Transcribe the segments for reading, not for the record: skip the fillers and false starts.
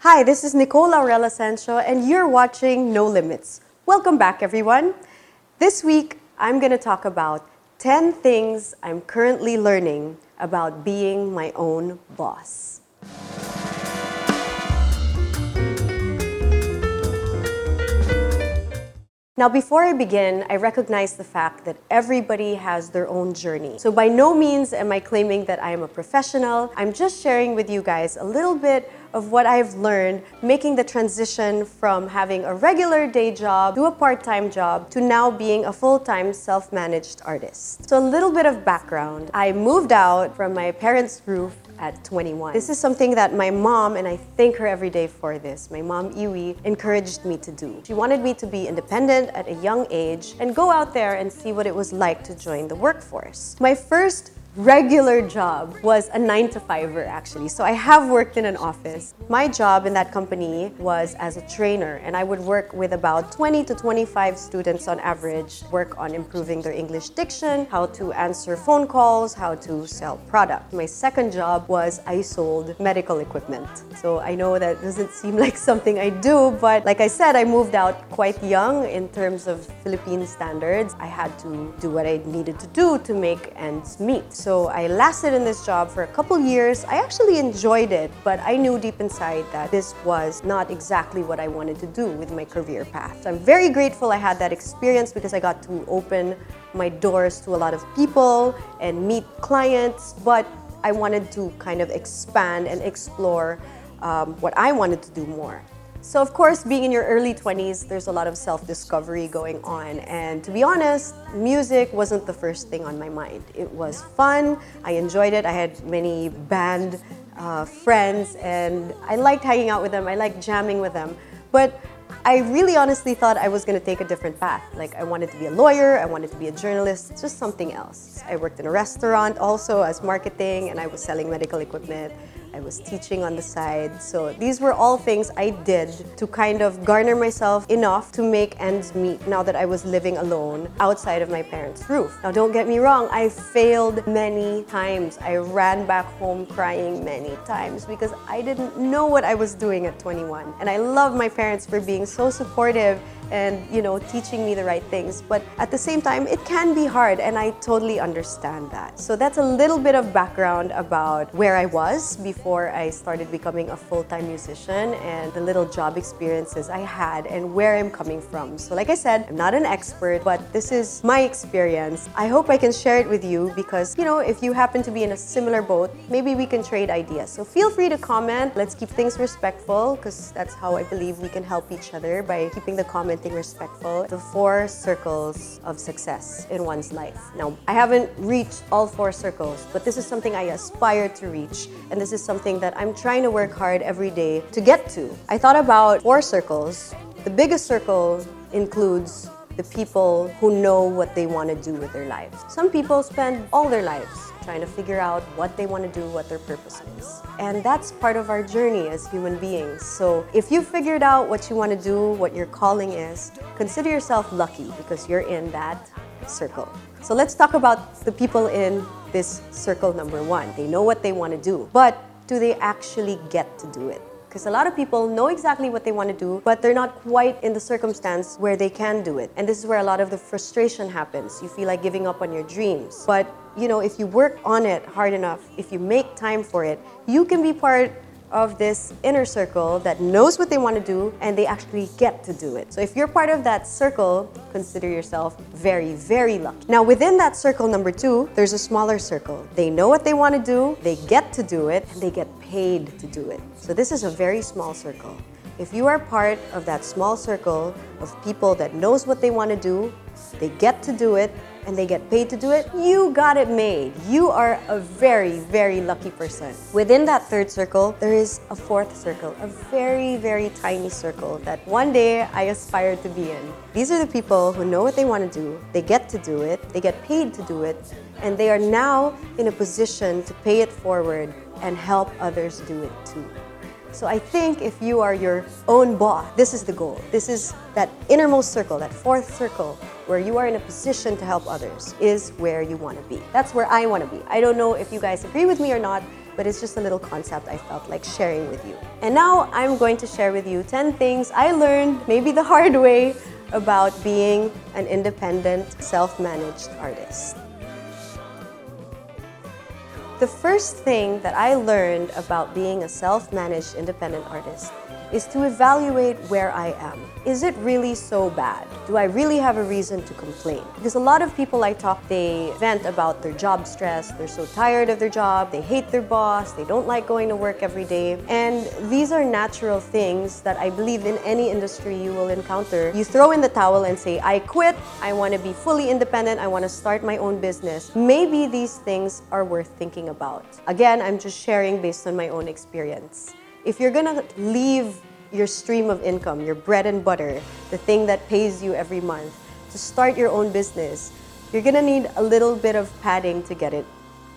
Hi, this is Nicole Laurel Asensio, and you're watching No Limits. Welcome back, everyone. This week, I'm going to talk about 10 things I'm currently learning about being my own boss. Now, before I begin, I recognize the fact that everybody has their own journey. So by no means am I claiming that I am a professional. I'm just sharing with you guys a little bit of what I've learned making the transition from having a regular day job to a part-time job to now being a full-time self-managed artist. So a little bit of background. I moved out from my parents' roof at 21. This is something that my mom, and I thank her every day for this, my mom Iwi, encouraged me to do. She wanted me to be independent at a young age and go out there and see what it was like to join the workforce. My first regular job was a 9-to-5er actually. So I have worked in an office. My job in that company was as a trainer, and I would work with about 20 to 25 students on average, work on improving their English diction, how to answer phone calls, how to sell product. My second job was I sold medical equipment. So I know that doesn't seem like something I do, but like I said, I moved out quite young in terms of Philippine standards. I had to do what I needed to do to make ends meet. So I lasted in this job for a couple years. I actually enjoyed it, but I knew deep inside that this was not exactly what I wanted to do with my career path. So I'm very grateful I had that experience because I got to open my doors to a lot of people and meet clients, but I wanted to kind of expand and explore what I wanted to do more. So of course, being in your early 20s, there's a lot of self-discovery going on. And to be honest, music wasn't the first thing on my mind. It was fun, I enjoyed it, I had many band friends, and I liked hanging out with them, I liked jamming with them. But I really honestly thought I was going to take a different path. Like I wanted to be a lawyer, I wanted to be a journalist, just something else. I worked in a restaurant also as marketing, and I was selling medical equipment. I was teaching on the side. So these were all things I did to kind of garner myself enough to make ends meet now that I was living alone outside of my parents' roof. Now don't get me wrong, I failed many times. I ran back home crying many times because I didn't know what I was doing at 21. And I love my parents for being so supportive and, teaching me the right things. But at the same time, it can be hard, and I totally understand that. So that's a little bit of background about where I was before I started becoming a full-time musician and the little job experiences I had and where I'm coming from. So like I said, I'm not an expert, but this is my experience. I hope I can share it with you because, if you happen to be in a similar boat, maybe we can trade ideas. So feel free to comment. Let's keep things respectful because that's how I believe we can help each other, by keeping the commenting respectful. The 4 circles of success in one's life. Now, I haven't reached all 4 circles, but this is something I aspire to reach, and this is something that I'm trying to work hard every day to get to. I thought about 4 circles. The biggest circle includes the people who know what they want to do with their lives. Some people spend all their lives trying to figure out what they want to do, what their purpose is. And that's part of our journey as human beings. So if you figured out what you want to do, what your calling is, consider yourself lucky because you're in that circle. So let's talk about the people in this circle number 1. They know what they want to do, but do they actually get to do it? Because a lot of people know exactly what they want to do, but they're not quite in the circumstance where they can do it. And this is where a lot of the frustration happens. You feel like giving up on your dreams. But, if you work on it hard enough, if you make time for it, you can be part of this inner circle that knows what they want to do and they actually get to do it. So if you're part of that circle, consider yourself very, very lucky. Now within that circle number 2, there's a smaller circle. They know what they want to do, they get to do it, and they get paid to do it. So this is a very small circle. If you are part of that small circle of people that knows what they want to do, they get to do it, and they get paid to do it, you got it made. You are a very, very lucky person. Within that 3rd circle, there is a 4th circle, a very, very tiny circle that one day I aspire to be in. These are the people who know what they want to do, they get to do it, they get paid to do it, and they are now in a position to pay it forward and help others do it too. So I think if you are your own boss, this is the goal. This is that innermost circle, that fourth circle, where you are in a position to help others, is where you want to be. That's where I want to be. I don't know if you guys agree with me or not, but it's just a little concept I felt like sharing with you. And now I'm going to share with you 10 things I learned, maybe the hard way, about being an independent, self-managed artist. The first thing that I learned about being a self-managed independent artist is to evaluate where I am. Is it really so bad? Do I really have a reason to complain? Because a lot of people I talk, they vent about their job stress, they're so tired of their job, they hate their boss, they don't like going to work every day. And these are natural things that I believe in any industry you will encounter. You throw in the towel and say, I quit, I want to be fully independent, I want to start my own business. Maybe these things are worth thinking about. Again, I'm just sharing based on my own experience. If you're gonna leave your stream of income, your bread and butter, the thing that pays you every month, to start your own business, you're gonna need a little bit of padding to get it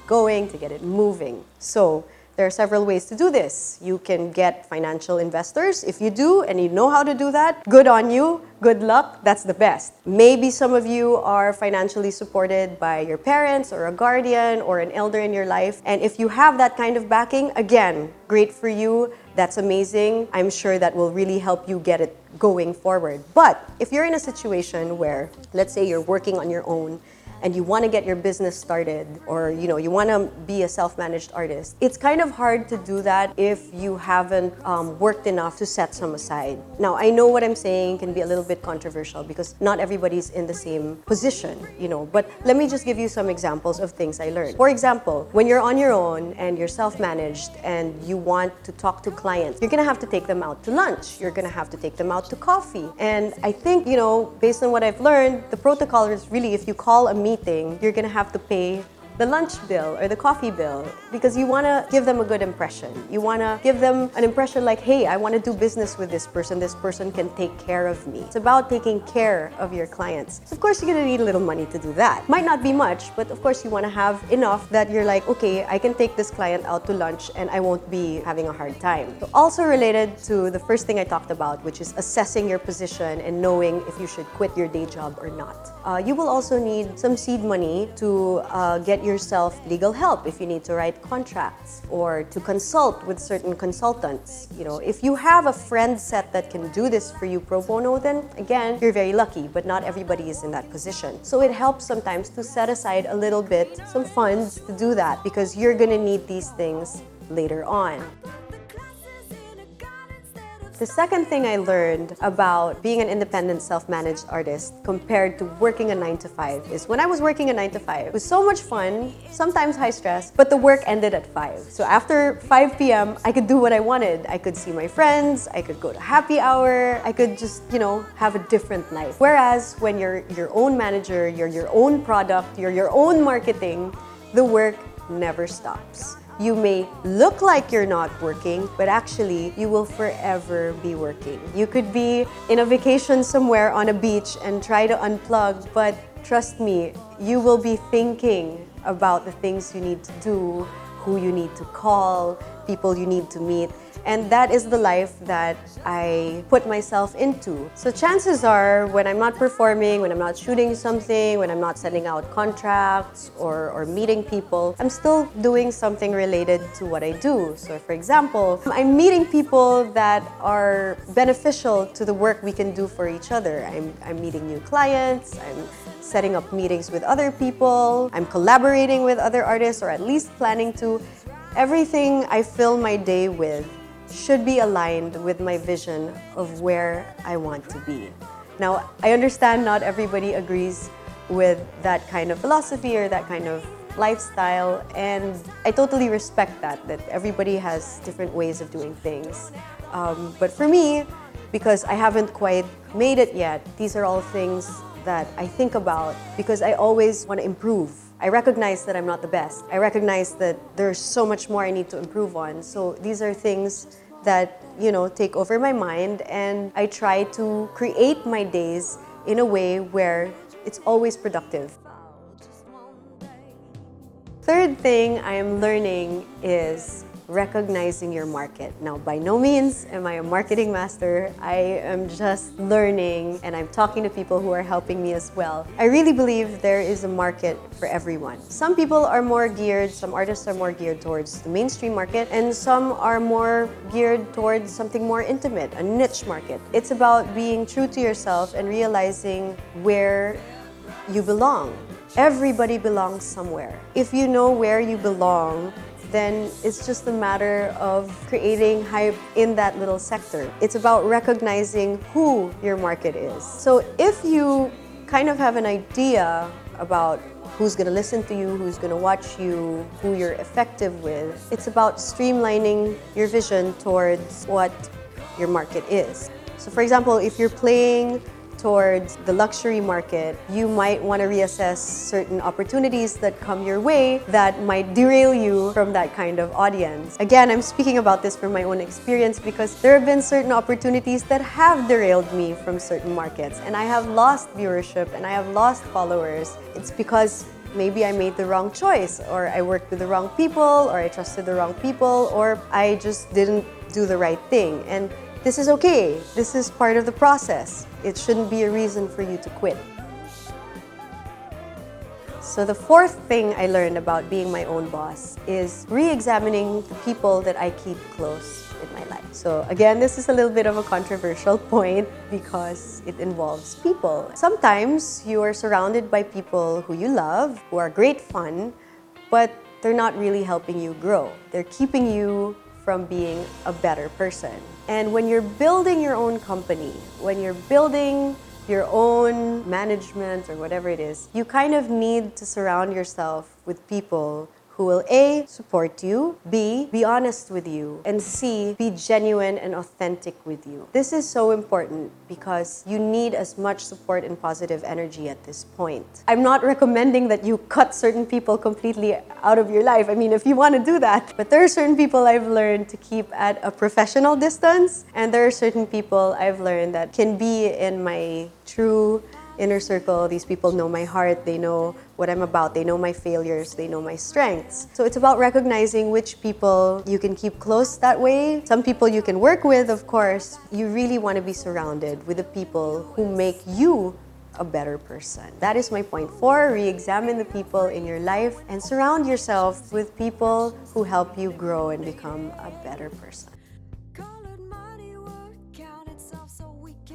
going, to get it moving. So there are several ways to do this. You can get financial investors. If you do and you know how to do that, good on you, good luck, that's the best. Maybe some of you are financially supported by your parents or a guardian or an elder in your life. And if you have that kind of backing, again, great for you, that's amazing. I'm sure that will really help you get it going forward. But if you're in a situation where, let's say you're working on your own, and you want to get your business started, or you want to be a self-managed artist, it's kind of hard to do that if you haven't worked enough to set some aside. Now, I know what I'm saying can be a little bit controversial because not everybody's in the same position, but let me just give you some examples of things I learned. For example, when you're on your own and you're self-managed and you want to talk to clients, you're gonna have to take them out to lunch, you're gonna have to take them out to coffee. And I think, based on what I've learned, the protocol is really, if you call a meeting, you're gonna have to pay the lunch bill or the coffee bill because you want to give them a good impression. You want to give them an impression like, hey, I want to do business with this person can take care of me. It's about taking care of your clients. So of course, you're going to need a little money to do that. Might not be much, but of course, you want to have enough that you're like, okay, I can take this client out to lunch and I won't be having a hard time. So also related to the first thing I talked about, which is assessing your position and knowing if you should quit your day job or not. You will also need some seed money to get yourself legal help if you need to write contracts or to consult with certain consultants. If you have a friend set that can do this for you pro bono, then again, you're very lucky, but not everybody is in that position. So it helps sometimes to set aside a little bit, some funds to do that because you're gonna need these things later on. The second thing I learned about being an independent self-managed artist compared to working a 9-to-5 is when I was working a 9-to-5, it was so much fun, sometimes high stress, but the work ended at 5. So after 5 p.m., I could do what I wanted. I could see my friends, I could go to happy hour, I could just, have a different life. Whereas when you're your own manager, you're your own product, you're your own marketing, the work never stops. You may look like you're not working, but actually, you will forever be working. You could be in a vacation somewhere on a beach and try to unplug, but trust me, you will be thinking about the things you need to do, who you need to call, people you need to meet. And that is the life that I put myself into. So chances are, when I'm not performing, when I'm not shooting something, when I'm not sending out contracts or meeting people, I'm still doing something related to what I do. So for example, I'm meeting people that are beneficial to the work we can do for each other. I'm meeting new clients, I'm setting up meetings with other people, I'm collaborating with other artists, or at least planning to. Everything I fill my day with should be aligned with my vision of where I want to be. Now, I understand not everybody agrees with that kind of philosophy or that kind of lifestyle, and I totally respect that everybody has different ways of doing things. But for me, because I haven't quite made it yet, these are all things that I think about because I always want to improve. I recognize that I'm not the best. I recognize that there's so much more I need to improve on. So these are things that, take over my mind, and I try to create my days in a way where it's always productive. Third thing I am learning is recognizing your market. Now, by no means am I a marketing master. I am just learning, and I'm talking to people who are helping me as well. I really believe there is a market for everyone. Some people are more geared, some artists are more geared towards the mainstream market, and some are more geared towards something more intimate, a niche market. It's about being true to yourself and realizing where you belong. Everybody belongs somewhere. If you know where you belong, then it's just a matter of creating hype in that little sector. It's about recognizing who your market is. So if you kind of have an idea about who's going to listen to you, who's going to watch you, who you're effective with, it's about streamlining your vision towards what your market is. So for example, if you're playing towards the luxury market, you might want to reassess certain opportunities that come your way that might derail you from that kind of audience. Again, I'm speaking about this from my own experience because there have been certain opportunities that have derailed me from certain markets, and I have lost viewership and I have lost followers. It's because maybe I made the wrong choice, or I worked with the wrong people, or I trusted the wrong people, or I just didn't do the right thing. And this is okay. This is part of the process. It shouldn't be a reason for you to quit. So the fourth thing I learned about being my own boss is re-examining the people that I keep close in my life. So again, this is a little bit of a controversial point because it involves people. Sometimes you are surrounded by people who you love, who are great fun, but they're not really helping you grow. They're keeping you from being a better person. And when you're building your own company, when you're building your own management or whatever it is, you kind of need to surround yourself with people who will A, support you, B, be honest with you, and C, be genuine and authentic with you. This is so important because you need as much support and positive energy at this point. I'm not recommending that you cut certain people completely out of your life. I mean, if you want to do that. But there are certain people I've learned to keep at a professional distance, and there are certain people I've learned that can be in my true inner circle. These people know my heart, they know what I'm about, they know my failures, they know my strengths. So it's about recognizing which people you can keep close that way. Some people you can work with, of course. You really want to be surrounded with the people who make you a better person. That is my point 4. Re-examine the people in your life and surround yourself with people who help you grow and become a better person.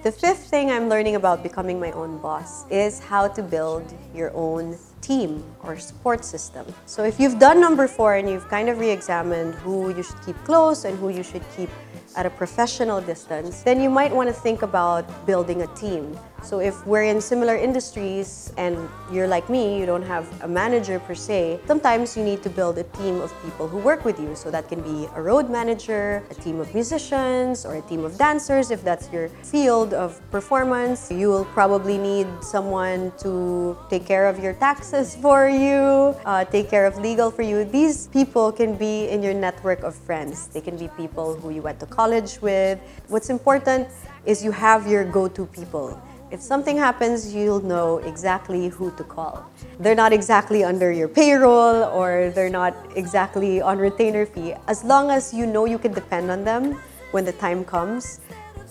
The fifth thing I'm learning about becoming my own boss is how to build your own team or support system. So if you've done number 4 and you've kind of re-examined who you should keep close and who you should keep at a professional distance, then you might want to think about building a team. So if we're in similar industries and you're like me, you don't have a manager per se, sometimes you need to build a team of people who work with you. So that can be a road manager, a team of musicians, or a team of dancers if that's your field of performance. You will probably need someone to take care of your taxes for you, take care of legal for you. These people can be in your network of friends. They can be people who you went to college with. What's important is you have your go-to people. If something happens, you'll know exactly who to call. They're not exactly under your payroll or they're not exactly on retainer fee. As long as you know you can depend on them when the time comes,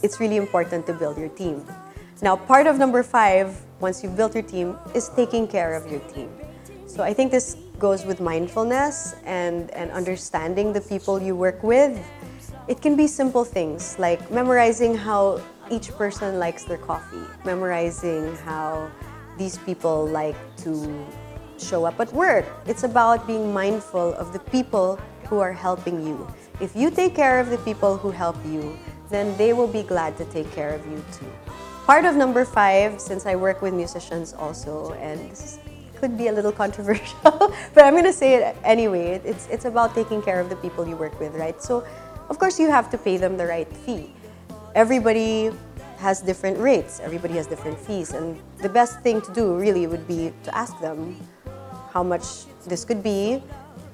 it's really important to build your team. Now, part of number 5, once you've built your team, is taking care of your team. So I think this goes with mindfulness and understanding the people you work with. It can be simple things like memorizing how each person likes their coffee, memorizing how these people like to show up at work. It's about being mindful of the people who are helping you. If you take care of the people who help you, then they will be glad to take care of you too. Part of number 5, since I work with musicians also, and this could be a little controversial, but I'm gonna say it anyway, it's about taking care of the people you work with, right? So, of course, you have to pay them the right fee. Everybody has different rates, everybody has different fees, and the best thing to do really would be to ask them how much this could be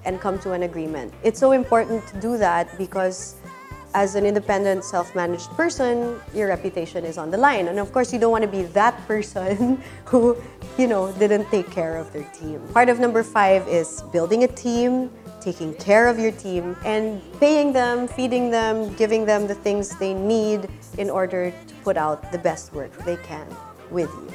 and come to an agreement. It's so important to do that because as an independent, self-managed person, your reputation is on the line. And of course, you don't want to be that person who, didn't take care of their team. Part of number 5 is building a team, taking care of your team, and paying them, feeding them, giving them the things they need in order to put out the best work they can with you.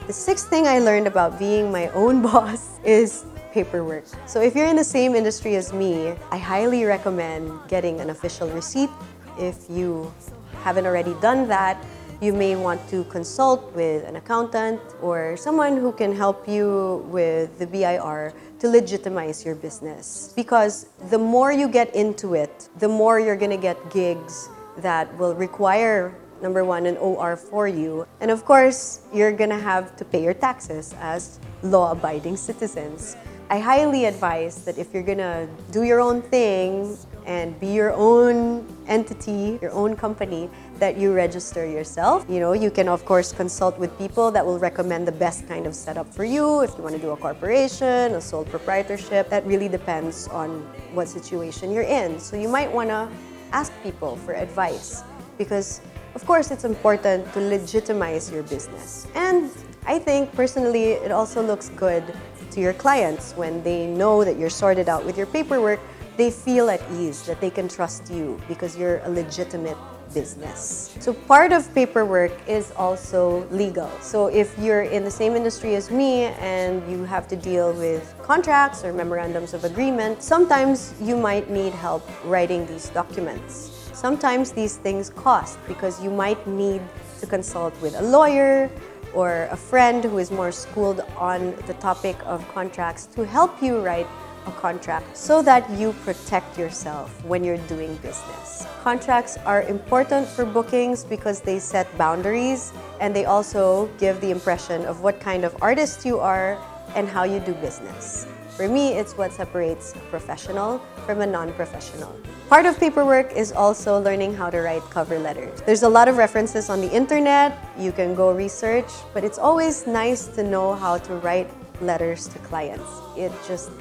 The sixth thing I learned about being my own boss is paperwork. So if you're in the same industry as me, I highly recommend getting an official receipt. If you haven't already done that, you may want to consult with an accountant or someone who can help you with the BIR to legitimize your business. Because the more you get into it, the more you're gonna get gigs that will require, number one, an OR for you. And of course, you're gonna have to pay your taxes as law-abiding citizens. I highly advise that if you're gonna do your own thing and be your own entity, your own company, that you register yourself. You know, you can of course consult with people that will recommend the best kind of setup for you. If you want to do a corporation, a sole proprietorship, that really depends on what situation you're in. So you might want to ask people for advice because of course it's important to legitimize your business. And I think personally it also looks good to your clients when they know that you're sorted out with your paperwork. They feel at ease that they can trust you because you're a legitimate business. So part of paperwork is also legal. So if you're in the same industry as me and you have to deal with contracts or memorandums of agreement, sometimes you might need help writing these documents. Sometimes these things cost because you might need to consult with a lawyer or a friend who is more schooled on the topic of contracts to help you write a contract so that you protect yourself when you're doing business. Contracts are important for bookings because they set boundaries and they also give the impression of what kind of artist you are and how you do business. For me, it's what separates a professional from a non-professional. Part of paperwork is also learning how to write cover letters. There's a lot of references on the internet, you can go research, but it's always nice to know how to write letters to clients. It just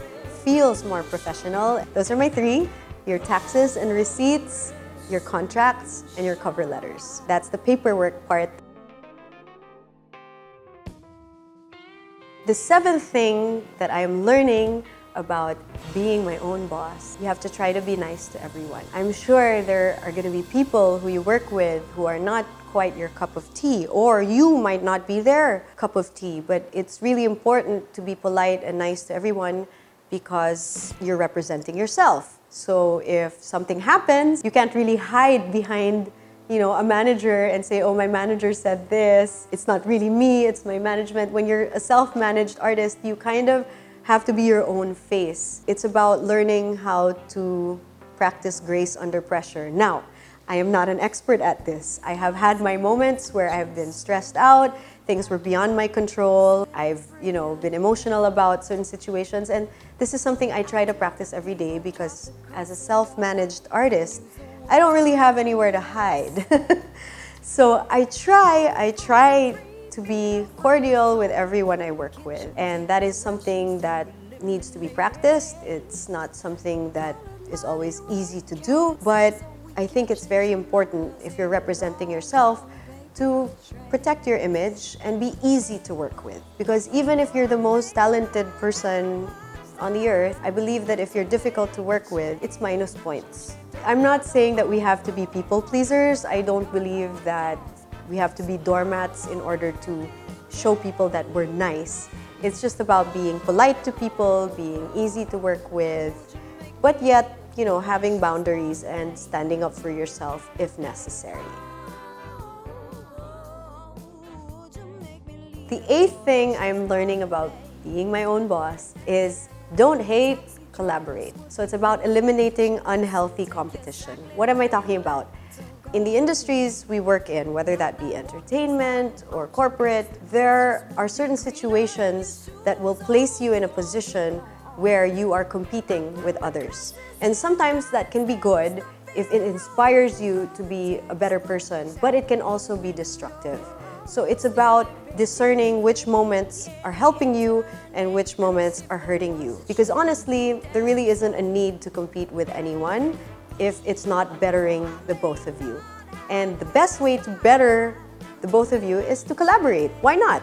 feels more professional. Those are my three: your taxes and receipts, your contracts, and your cover letters. That's the paperwork part. The seventh thing that I'm learning about being my own boss, you have to try to be nice to everyone. I'm sure there are going to be people who you work with who are not quite your cup of tea, or you might not be their cup of tea, but it's really important to be polite and nice to everyone because you're representing yourself. So if something happens, you can't really hide behind, a manager and say, oh, my manager said this. It's not really me, it's my management. When you're a self-managed artist, you kind of have to be your own face. It's about learning how to practice grace under pressure. Now, I am not an expert at this. I have had my moments where I've been stressed out, things were beyond my control. I've, been emotional about certain situations, and this is something I try to practice every day because as a self-managed artist, I don't really have anywhere to hide. So I try to be cordial with everyone I work with, and that is something that needs to be practiced. It's not something that is always easy to do, but I think it's very important if you're representing yourself to protect your image and be easy to work with. Because even if you're the most talented person on the earth, I believe that if you're difficult to work with, it's minus points. I'm not saying that we have to be people pleasers. I don't believe that we have to be doormats in order to show people that we're nice. It's just about being polite to people, being easy to work with, but yet, having boundaries and standing up for yourself if necessary. The eighth thing I'm learning about being my own boss is don't hate, collaborate. So it's about eliminating unhealthy competition. What am I talking about? In the industries we work in, whether that be entertainment or corporate, there are certain situations that will place you in a position where you are competing with others. And sometimes that can be good if it inspires you to be a better person, but it can also be destructive. So it's about discerning which moments are helping you and which moments are hurting you. Because honestly, there really isn't a need to compete with anyone if it's not bettering the both of you. And the best way to better the both of you is to collaborate. Why not?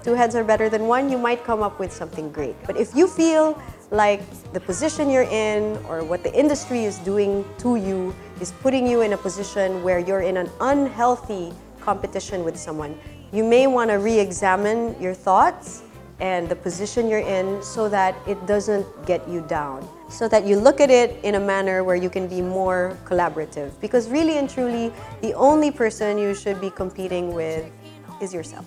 two heads are better than one, you might come up with something great. But if you feel like the position you're in or what the industry is doing to you is putting you in a position where you're in an unhealthy competition with someone, you may want to re-examine your thoughts and the position you're in so that it doesn't get you down. So that you look at it in a manner where you can be more collaborative. Because really and truly, the only person you should be competing with is yourself.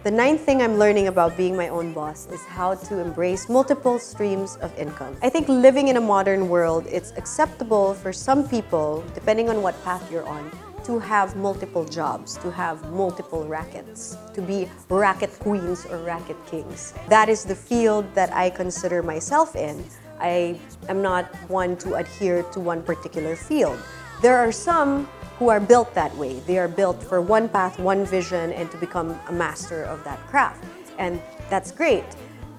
The ninth thing I'm learning about being my own boss is how to embrace multiple streams of income. I think living in a modern world, it's acceptable for some people, depending on what path you're on, to have multiple jobs, to have multiple rackets, to be racket queens or racket kings. That is the field that I consider myself in. I am not one to adhere to one particular field. There are some who are built that way. They are built for one path, one vision, and to become a master of that craft. And that's great.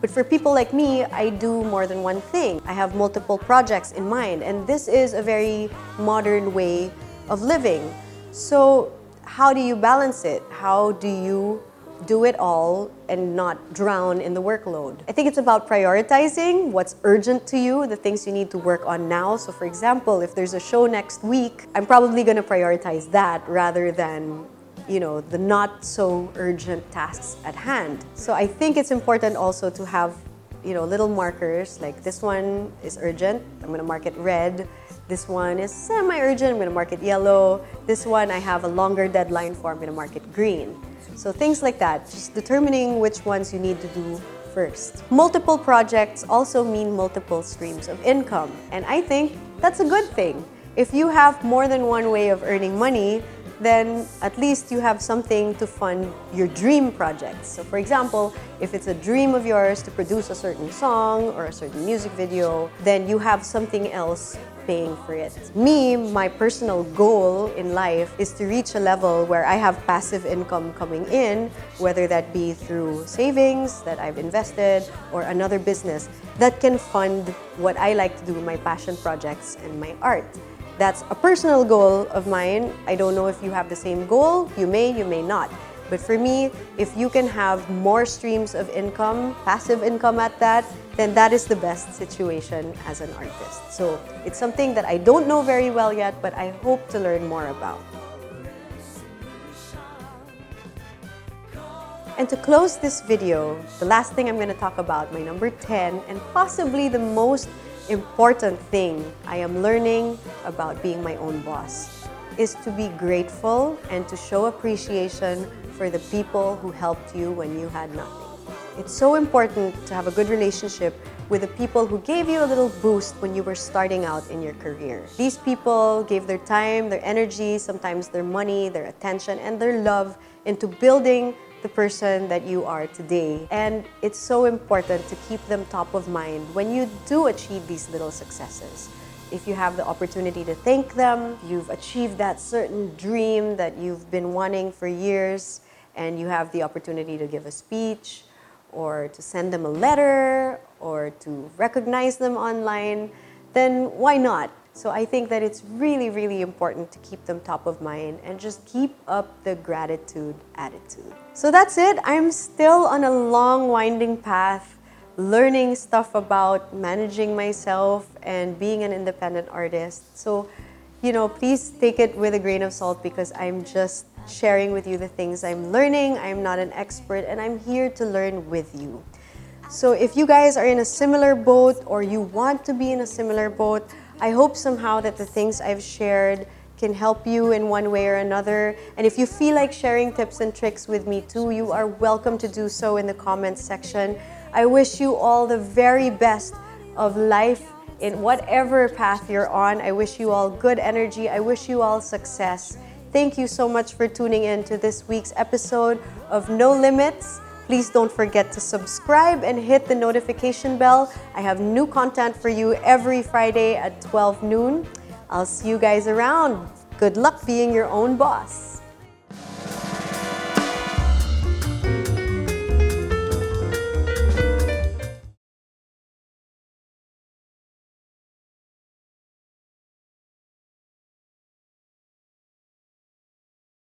But for people like me, I do more than one thing. I have multiple projects in mind, and this is a very modern way of living. So how do you balance it? How do you do it all and not drown in the workload? I think it's about prioritizing what's urgent to you, the things you need to work on now. So for example, if there's a show next week, I'm probably going to prioritize that rather than, the not so urgent tasks at hand. So I think it's important also to have, little markers like this one is urgent. I'm going to mark it red. This one is semi-urgent, I'm going to mark it yellow. This one I have a longer deadline for, I'm going to mark it green. So things like that, just determining which ones you need to do first. Multiple projects also mean multiple streams of income, and I think that's a good thing. If you have more than one way of earning money, then at least you have something to fund your dream projects. So for example, if it's a dream of yours to produce a certain song or a certain music video, then you have something else paying for it. Me, my personal goal in life is to reach a level where I have passive income coming in, whether that be through savings that I've invested or another business that can fund what I like to do, my passion projects and my art. That's a personal goal of mine. I don't know if you have the same goal. You may not. But for me, if you can have more streams of income, passive income at that, then that is the best situation as an artist. So it's something that I don't know very well yet, but I hope to learn more about. And to close this video, the last thing I'm going to talk about, my number 10, and possibly the most important thing I am learning about being my own boss, is to be grateful and to show appreciation for the people who helped you when you had nothing. It's so important to have a good relationship with the people who gave you a little boost when you were starting out in your career. These people gave their time, their energy, sometimes their money, their attention, and their love into building the person that you are today. And it's so important to keep them top of mind when you do achieve these little successes. If you have the opportunity to thank them, you've achieved that certain dream that you've been wanting for years, and you have the opportunity to give a speech or to send them a letter or to recognize them online, then why not? So I think that it's really, really important to keep them top of mind and just keep up the gratitude attitude. So that's it. I'm still on a long, winding path, learning stuff about managing myself and being an independent artist. So, please take it with a grain of salt because I'm just sharing with you the things I'm learning. I'm not an expert and I'm here to learn with you. So if you guys are in a similar boat or you want to be in a similar boat, I hope somehow that the things I've shared can help you in one way or another. And if you feel like sharing tips and tricks with me too, you are welcome to do so in the comments section. I wish you all the very best of life in whatever path you're on. I wish you all good energy. I wish you all success. Thank you so much for tuning in to this week's episode of No Limits. Please don't forget to subscribe and hit the notification bell. I have new content for you every Friday at 12 noon. I'll see you guys around. Good luck being your own boss.